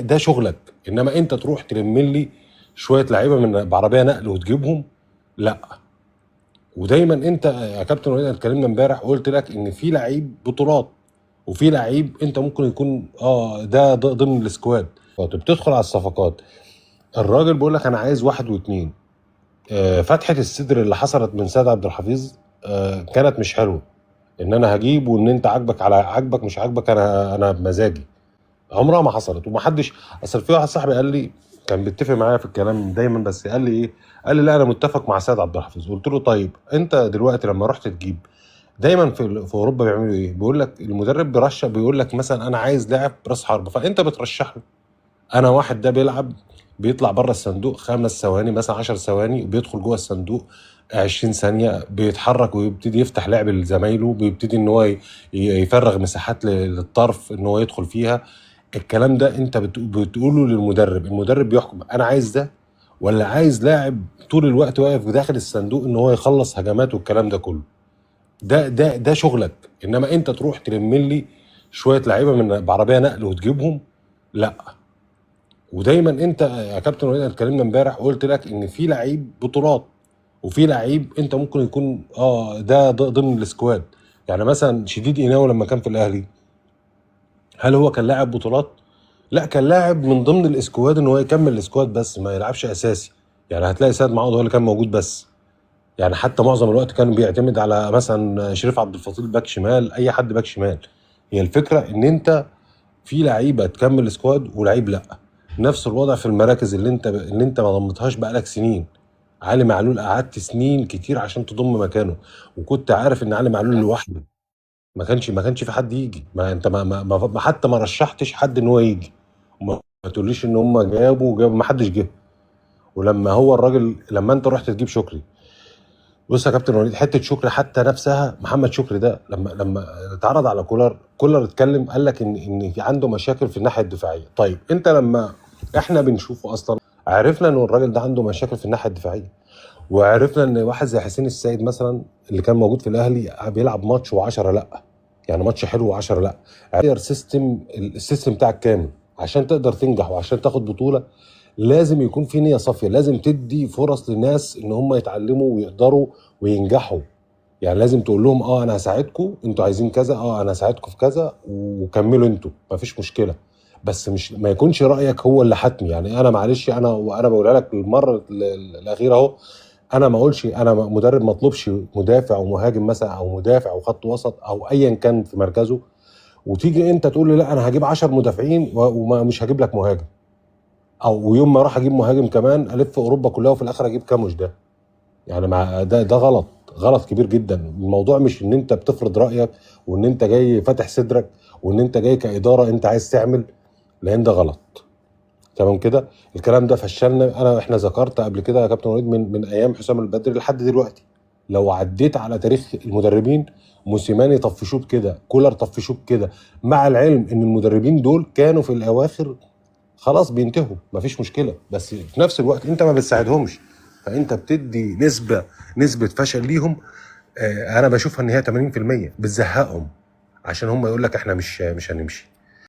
ده شغلك. انما انت تروح تلم لي شويه لعيبه من بعربيه نقل وتجيبهم، لا. ودايما انت يا كابتن وليد، اتكلمنا امبارح وقلت لك ان في لعيب بطولات وفي لعيب انت ممكن يكون ده ضمن السكواد. بتدخل على الصفقات، الراجل بيقول لك انا عايز واحد واثنين. فتحه الصدر اللي حصلت من سيد عبد الحفيظ كانت مش حلوه. ان انا هجيب وان انت عاجبك على عاجبك مش عاجبك، انا بمزاجي. عمرها ما حصلت ومحدش. اصل في واحد صاحبي قال لي، كان بيتفق معايا في الكلام دايما، بس قال لي ايه؟ قال لي لا انا متفق مع سيد عبد الحفيظ. قلت له طيب انت دلوقتي لما رحت تجيب، دايما في اوروبا بيعملوا ايه؟ بيقول لك المدرب بيرشح، بيقول لك مثلا انا عايز لاعب راس حربه، فانت بترشح له. انا واحد ده بيلعب، بيطلع بره الصندوق 5 ثواني مثلا 10 ثواني، وبيدخل جوه الصندوق 20 ثانيه، بيتحرك ويبتدي يفتح لعب لزمايله، بيبتدي ان هو يفرغ مساحات للطرف ان هو يدخل فيها. الكلام ده انت بتقوله للمدرب، المدرب بيحكم انا عايز ده ولا عايز لاعب طول الوقت واقف داخل الصندوق ان هو يخلص هجمات والكلام ده كله. ده شغلك. انما انت تروح تلم لي شويه لعيبه من بعربيه نقل وتجيبهم، لا. ودايما انت يا كابتن وليد، اتكلمنا امبارح وقلت لك ان في لعيب بطولات وفي لعيب انت ممكن يكون ده ضمن السكواد. يعني مثلا شديد قناوي لما كان في الاهلي، هل هو كان لاعب بطولات؟ لا، كان لاعب من ضمن الاسكواد ان هو يكمل الاسكواد بس ما يلعبش اساسي. يعني هتلاقي سيد معوض هو اللي كان موجود بس. يعني حتى معظم الوقت كان بيعتمد على مثلا شريف عبد الفضيل باك شمال، اي حد باك شمال. هي الفكره ان انت في لعيبه تكمل سكواد ولعيب لا. نفس الوضع في المراكز اللي انت ما ضمتهاش بقالك سنين. علي معلول قعدت سنين كتير عشان تضم مكانه، وكنت عارف ان علي معلول لوحده ما كانش في حد يجي. ما انت حتى ما رشحتش حد ان هو يجي. ما تقوليش ان هم جابوا ما حدش جه. ولما هو الراجل، لما انت رحت تجيب شكري، بص يا كابتن وليد، حته شكري حتى نفسها، محمد شكري ده لما اتعرض على كولر اتكلم قال لك ان في عنده مشاكل في الناحيه الدفاعيه. طيب انت لما احنا بنشوفه اصلا، عرفنا ان الراجل ده عنده مشاكل في الناحيه الدفاعيه، وعرفنا ان واحد زي حسين السيد مثلا اللي كان موجود في الاهلي بيلعب ماتش و10 لا. يعني ماتش حلو و10 لا. غير السيستم بتاعك كامل عشان تقدر تنجح وعشان تاخد بطوله. لازم يكون في نيه صافيه، لازم تدي فرص للناس ان هم يتعلموا ويقدروا وينجحوا. يعني لازم تقول لهم انا هساعدكم، انتوا عايزين كذا، انا هساعدكم في كذا وكملوا انتوا، مفيش مشكله. بس مش ما يكونش رايك هو اللي حتمي. يعني انا معلش، وانا بقولها لك المره الاخيره اهو، انا ما اقولش انا مدرب ما اطلبش مدافع ومهاجم مثلا، او مدافع وخط وسط او ايا كان في مركزه، وتيجي انت تقول لي لا انا هجيب 10 مدافعين ومش هجيب لك مهاجم. او يوم ما اروح اجيب مهاجم كمان الف اوروبا كلها وفي الاخر اجيب كاموش ده. يعني ده غلط، غلط كبير جدا. الموضوع مش ان انت بتفرض رايك وان انت جاي فاتح صدرك وان انت جاي كاداره انت عايز تعمل، لان ده غلط. تمام كده. الكلام ده فشلنا. احنا ذكرت قبل كده يا كابتن وليد من ايام حسام البدري لحد دلوقتي. لو عديت على تاريخ المدربين، موسيماني طفشوه كده، كولر طفشوه كده، مع العلم ان المدربين دول كانوا في الاواخر خلاص بينتهوا، مفيش مشكله، بس في نفس الوقت انت ما بتساعدهمش، فانت بتدي نسبه فشل ليهم. انا بشوفها ان هي 80%، بتزهقهم عشان هم يقول لك احنا مش هنمشي.